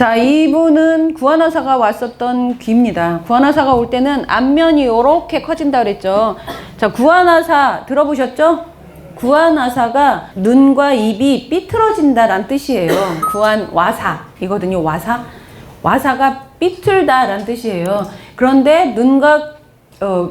자, 이분은 구안화사가 왔었던 귀입니다. 구안화사가 올 때는 앞면이 이렇게 커진다 그랬죠. 자, 구안화사 들어보셨죠? 구안화사가 눈과 입이 삐뚤어진다란 뜻이에요. 구안화사 이거든요. 와사가 삐뚤다란 뜻이에요. 그런데 눈과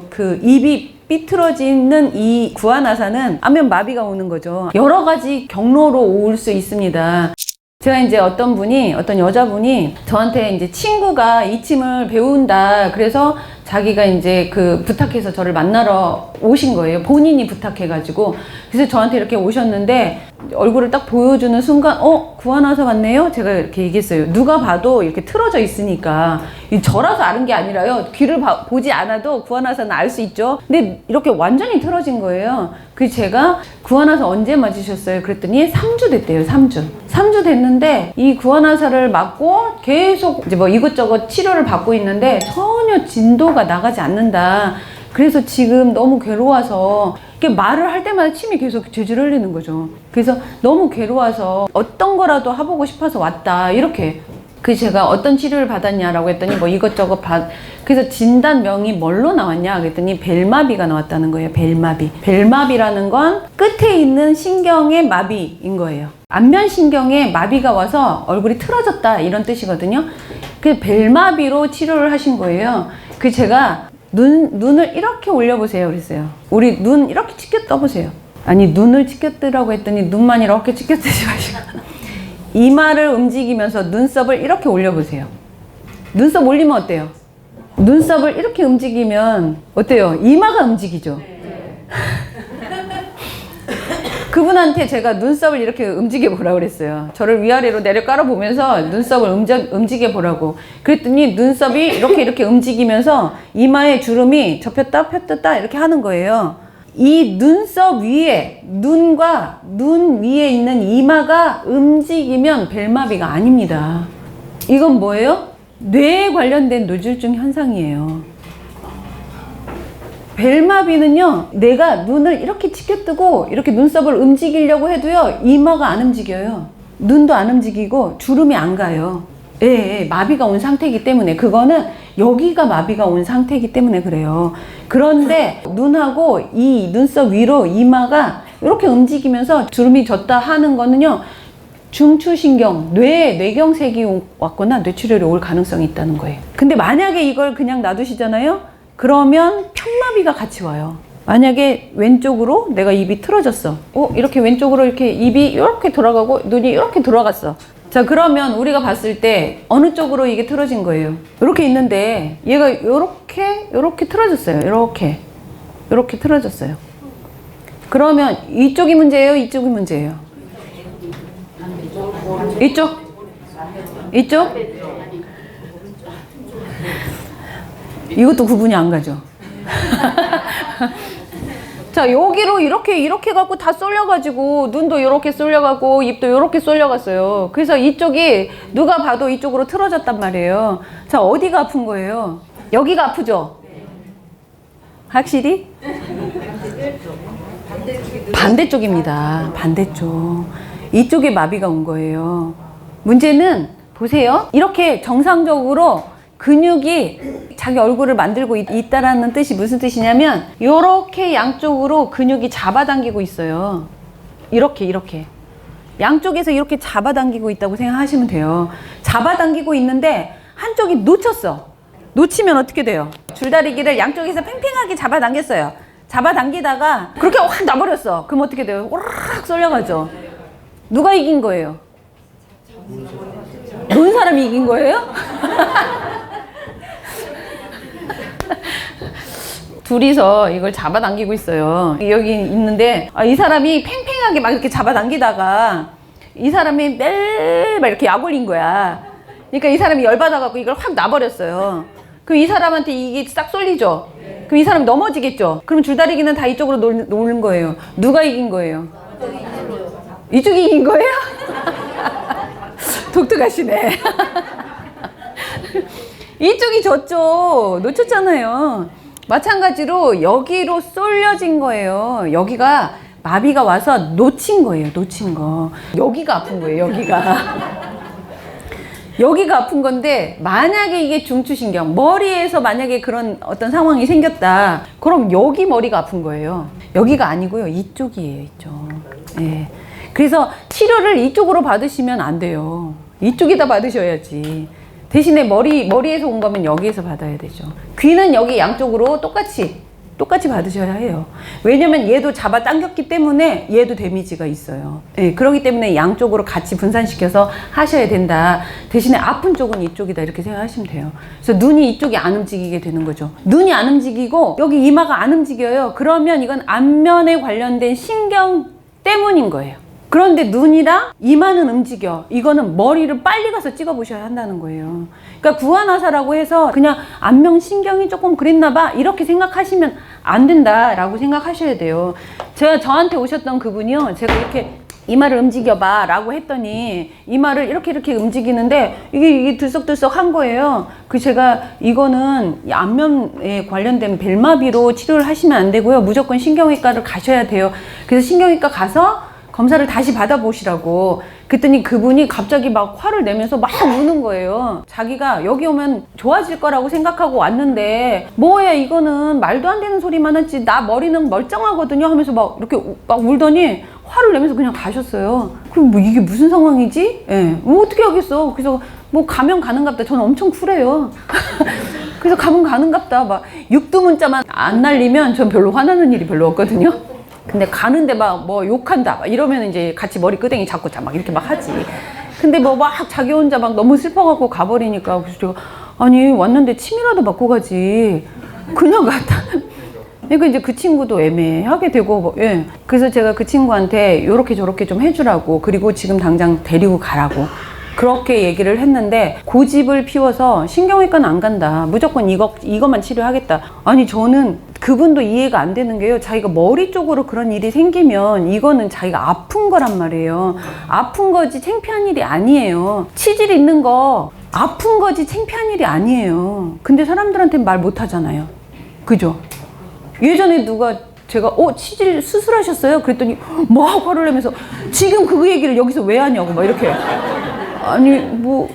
그 입이 삐뚤어지는 이 구안화사는 안면 마비가 오는 거죠. 여러 가지 경로로 올 수 있습니다. 제가 이제 어떤 여자분이 저한테 이제 친구가 이침을 배운다. 그래서 자기가 이제 그 부탁해서 저를 만나러 오신 거예요. 본인이 부탁해가지고. 그래서 저한테 이렇게 오셨는데 얼굴을 딱 보여주는 순간, 구안화사 왔네요? 제가 이렇게 얘기했어요. 누가 봐도 이렇게 틀어져 있으니까. 저라서 아는 게 아니라요. 귀를 보지 않아도 구안화사는 알 수 있죠. 근데 이렇게 완전히 틀어진 거예요. 그래서 제가 구안화사 언제 맞으셨어요? 그랬더니 3주 됐대요. 3주 됐는데 이 구안화사를 맞고 계속 이제 뭐 이것저것 치료를 받고 있는데 전혀 진도가 나가지 않는다. 그래서 지금 너무 괴로워서 이렇게 말을 할 때마다 침이 계속 질질 흘리는 거죠. 그래서 너무 괴로워서 어떤 거라도 해보고 싶어서 왔다. 이렇게. 그래서 제가 어떤 치료를 받았냐라고 했더니 뭐 이것저것 그래서 진단명이 뭘로 나왔냐 그랬더니 벨마비가 나왔다는 거예요. 벨마비라는 건 끝에 있는 신경의 마비인 거예요. 안면 신경에 마비가 와서 얼굴이 틀어졌다 이런 뜻이거든요. 그 벨마비로 치료를 하신 거예요. 그 제가 눈을 이렇게 올려보세요 그랬어요. 우리 눈 이렇게 치켜 떠보세요. 아니 눈을 치켜 뜨라고 했더니 눈만 이렇게 치켜 뜨지 마시고 이마를 움직이면서 눈썹을 이렇게 올려보세요. 눈썹 올리면 어때요? 눈썹을 이렇게 움직이면 어때요? 이마가 움직이죠? 그분한테 제가 눈썹을 이렇게 움직여 보라고 그랬어요. 저를 위아래로 내려 깔아보면서 눈썹을 움직여 보라고. 그랬더니 눈썹이 이렇게 움직이면서 이마의 주름이 접혔다 폈다 이렇게 하는 거예요. 이 눈썹 위에, 눈과 눈 위에 있는 이마가 움직이면 벨마비가 아닙니다. 이건 뭐예요? 뇌에 관련된 뇌졸중 현상이에요. 벨마비는요, 내가 눈을 이렇게 치켜뜨고 이렇게 눈썹을 움직이려고 해도요, 이마가 안 움직여요. 눈도 안 움직이고 주름이 안 가요. 예, 마비가 온 상태이기 때문에. 그거는 여기가 마비가 온 상태이기 때문에 그래요. 그런데 눈하고 이 눈썹 위로 이마가 이렇게 움직이면서 주름이 졌다 하는 거는요, 중추신경, 뇌경색이 왔거나 뇌출혈이 올 가능성이 있다는 거예요. 근데 만약에 이걸 그냥 놔두시잖아요? 그러면 편마비가 같이 와요. 만약에 왼쪽으로 내가 입이 틀어졌어. 이렇게 왼쪽으로 이렇게 입이 이렇게 돌아가고 눈이 이렇게 돌아갔어. 자, 그러면 우리가 봤을 때 어느 쪽으로 이게 틀어진 거예요? 이렇게 있는데 얘가 이렇게 틀어졌어요. 이렇게 틀어졌어요. 그러면 이쪽이 문제예요? 이쪽이 문제예요? 이쪽? 이것도 구분이 안 가죠. 자, 여기로 이렇게 갖고 다 쏠려가지고 눈도 이렇게 쏠려가고 입도 이렇게 쏠려갔어요. 그래서 이쪽이 누가 봐도 이쪽으로 틀어졌단 말이에요. 자, 어디가 아픈 거예요? 여기가 아프죠? 확실히? 반대쪽입니다. 반대쪽. 이쪽에 마비가 온 거예요. 문제는 보세요. 이렇게 정상적으로 근육이 자기 얼굴을 만들고 있다라는 뜻이 무슨 뜻이냐면 이렇게 양쪽으로 근육이 잡아당기고 있어요. 이렇게 양쪽에서 이렇게 잡아당기고 있다고 생각하시면 돼요. 잡아당기고 있는데 한쪽이 놓치면 어떻게 돼요? 줄다리기를 양쪽에서 팽팽하게 잡아당겼어요. 잡아당기다가 그렇게 확 놔버렸어. 그럼 어떻게 돼요? 오르락 쏠려가죠. 누가 이긴 거예요? 놓은 사람이 이긴 거예요? 둘이서 이걸 잡아당기고 있어요. 여기 있는데 이 사람이 팽팽하게 막 이렇게 잡아당기다가 이 사람이 막 이렇게 약 올린 거야. 그러니까 이 사람이 열받아갖고 이걸 확 놔버렸어요. 그럼 이 사람한테 이게 싹 쏠리죠. 그럼 이 사람이 넘어지겠죠. 그럼 줄다리기는 다 이쪽으로 노는 거예요. 누가 이긴 거예요? 이쪽이 이긴 거예요? 독특하시네. 이쪽이 졌죠. 놓쳤잖아요. 마찬가지로 여기로 쏠려진 거예요. 여기가 마비가 와서 놓친 거예요. 여기가 아픈 거예요. 여기가 아픈 건데 만약에 이게 중추신경, 머리에서 만약에 그런 어떤 상황이 생겼다. 그럼 여기 머리가 아픈 거예요. 여기가 아니고요. 이쪽이에요. 이쪽. 예. 그래서 치료를 이쪽으로 받으시면 안 돼요. 이쪽에다 받으셔야지. 대신에 머리에서 온 거면 여기에서 받아야 되죠. 귀는 여기 양쪽으로 똑같이 받으셔야 해요. 왜냐면 얘도 잡아 당겼기 때문에 얘도 데미지가 있어요. 예, 그렇기 때문에 양쪽으로 같이 분산시켜서 하셔야 된다. 대신에 아픈 쪽은 이쪽이다 이렇게 생각하시면 돼요. 그래서 눈이 이쪽이 안 움직이게 되는 거죠. 눈이 안 움직이고 여기 이마가 안 움직여요. 그러면 이건 안면에 관련된 신경 때문인 거예요. 그런데 눈이랑 이마는 움직여. 이거는 머리를 빨리 가서 찍어보셔야 한다는 거예요. 그러니까 구안화사라고 해서 그냥 안면신경이 조금 그랬나 봐 이렇게 생각하시면 안 된다라고 생각하셔야 돼요. 저한테 오셨던 그분이요. 제가 이렇게 이마를 움직여봐 라고 했더니 이마를 이렇게 움직이는데 이게 들썩들썩 한 거예요. 제가 이거는 안면에 관련된 벨마비로 치료를 하시면 안 되고요. 무조건 신경외과를 가셔야 돼요. 그래서 신경외과 가서 검사를 다시 받아보시라고. 그랬더니 그분이 갑자기 막 화를 내면서 막 우는 거예요. 자기가 여기 오면 좋아질 거라고 생각하고 왔는데 뭐야 이거는 말도 안 되는 소리만 했지 나 머리는 멀쩡하거든요 하면서 막 이렇게 막 울더니 화를 내면서 그냥 가셨어요. 그럼 뭐 이게 무슨 상황이지? 예. 뭐 어떻게 하겠어. 그래서 뭐 가면 가는갑다. 저는 엄청 쿨해요. 그래서 가면 가는갑다. 막 육두문자만 안 날리면 전 별로 화나는 일이 별로 없거든요. 근데 가는데 막 뭐 욕한다 막 이러면 이제 같이 머리 끄댕이 잡고 막 이렇게 막 하지. 근데 뭐 막 자기 혼자 막 너무 슬퍼갖고 가버리니까 그래서 제가 아니 왔는데 침이라도 맞고 가지 그냥 갔다. 그러니까 이제 그 친구도 애매하게 되고 뭐, 예. 그래서 제가 그 친구한테 요렇게 저렇게 좀 해주라고 그리고 지금 당장 데리고 가라고 그렇게 얘기를 했는데 고집을 피워서 신경외과는 안 간다. 무조건 이것만 치료하겠다. 아니 저는 그분도 이해가 안 되는 게요. 자기가 머리 쪽으로 그런 일이 생기면 이거는 자기가 아픈 거란 말이에요. 아픈 거지 창피한 일이 아니에요. 치질 있는 거 아픈 거지 창피한 일이 아니에요. 근데 사람들한테 말 못 하잖아요. 그죠? 예전에 누가 제가 치질 수술하셨어요? 그랬더니 막 화를 내면서 지금 그 얘기를 여기서 왜 하냐고 막 이렇게. 아니 뭐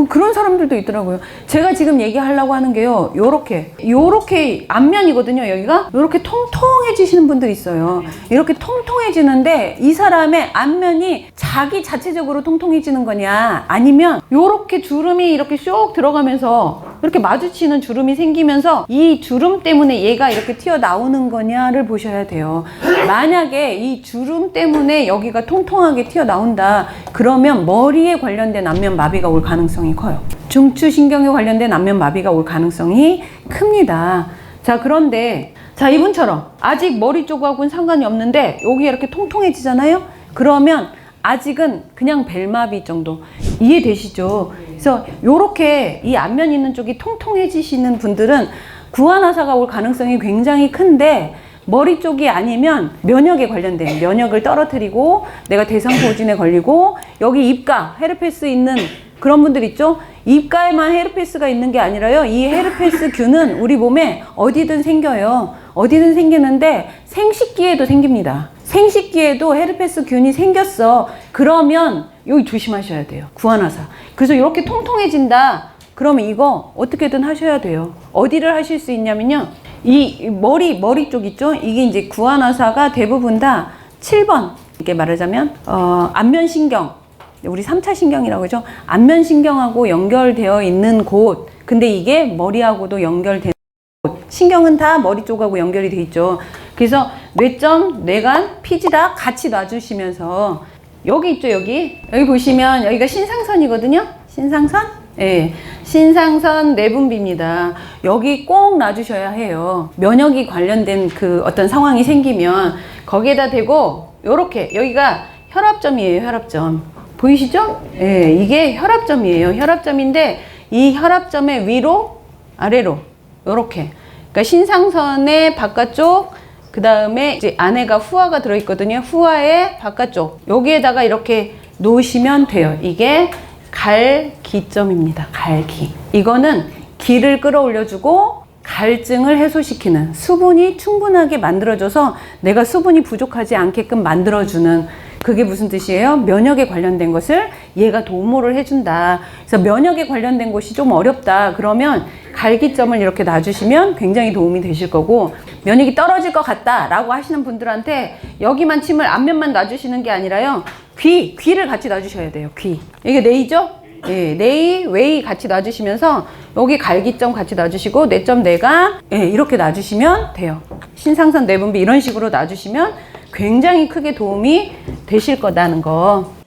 그런 사람들도 있더라고요. 제가 지금 얘기하려고 하는 게요. 요렇게 안면이거든요. 여기가 요렇게 통통해지시는 분들이 있어요. 이렇게 통통해지는데 이 사람의 안면이 자기 자체적으로 통통해지는 거냐 아니면 요렇게 주름이 이렇게 쏙 들어가면서 이렇게 마주치는 주름이 생기면서 이 주름 때문에 얘가 이렇게 튀어나오는 거냐를 보셔야 돼요. 만약에 이 주름 때문에 여기가 통통하게 튀어나온다 그러면 머리에 관련된 안면 마비가 올 가능성이 커요. 중추신경에 관련된 안면 마비가 올 가능성이 큽니다. 자, 그런데 자 이분처럼 아직 머리 쪽하고는 상관이 없는데 여기가 이렇게 통통해지잖아요. 그러면 아직은 그냥 벨마비 정도. 이해되시죠? 그래서 요렇게 이 안면 있는 쪽이 통통해지시는 분들은 구안화사가 올 가능성이 굉장히 큰데 머리 쪽이 아니면 면역에 관련된 면역을 떨어뜨리고 내가 대상포진에 걸리고 여기 입가 헤르페스 있는 그런 분들 있죠? 입가에만 헤르페스가 있는 게 아니라요. 이 헤르페스 균은 우리 몸에 어디든 생겨요. 어디든 생기는데 생식기에도 생깁니다. 생식기에도 헤르페스 균이 생겼어. 그러면 여기 조심하셔야 돼요. 구안화사. 그래서 이렇게 통통해진다. 그러면 이거 어떻게든 하셔야 돼요. 어디를 하실 수 있냐면요. 이 머리 쪽 있죠? 이게 이제 구안화사가 대부분 다 7번. 이렇게 말하자면, 안면신경. 우리 3차 신경이라고 하죠. 안면신경하고 연결되어 있는 곳. 근데 이게 머리하고도 연결되는 곳. 신경은 다 머리 쪽하고 연결이 돼 있죠. 그래서 뇌점, 뇌간, 피지다 같이 놔주시면서 여기 있죠, 여기. 여기 보시면 여기가 신상선이거든요. 신상선? 예, 신상선 내분비입니다. 여기 꼭 놔주셔야 해요. 면역이 관련된 그 어떤 상황이 생기면 거기에다 대고 요렇게 여기가 혈압점이에요. 혈압점 보이시죠? 예, 이게 혈압점이에요. 혈압점인데 이 혈압점의 위로 아래로 요렇게 그러니까 신상선의 바깥쪽 그 다음에 이제 안에가 후하가 들어있거든요. 후하의 바깥쪽 여기에다가 이렇게 놓으시면 돼요. 이게 갈기점입니다. 갈기. 이거는 기를 끌어올려주고 갈증을 해소시키는 수분이 충분하게 만들어져서 내가 수분이 부족하지 않게끔 만들어주는 그게 무슨 뜻이에요? 면역에 관련된 것을 얘가 도모를 해준다. 그래서 면역에 관련된 곳이 좀 어렵다. 그러면 갈기점을 이렇게 놔주시면 굉장히 도움이 되실 거고, 면역이 떨어질 것 같다 라고 하시는 분들한테 여기만 침을 앞면만 놔주시는 게 아니라요, 귀를 같이 놔주셔야 돼요. 귀. 이게 뇌이죠? 예, 뇌이, 웨이 같이 놔주시면서 여기 갈기점 같이 놔주시고 뇌점 뇌가 이렇게 놔주시면 돼요. 신상선 뇌분비 이런 식으로 놔주시면 굉장히 크게 도움이 되실 거다는 거.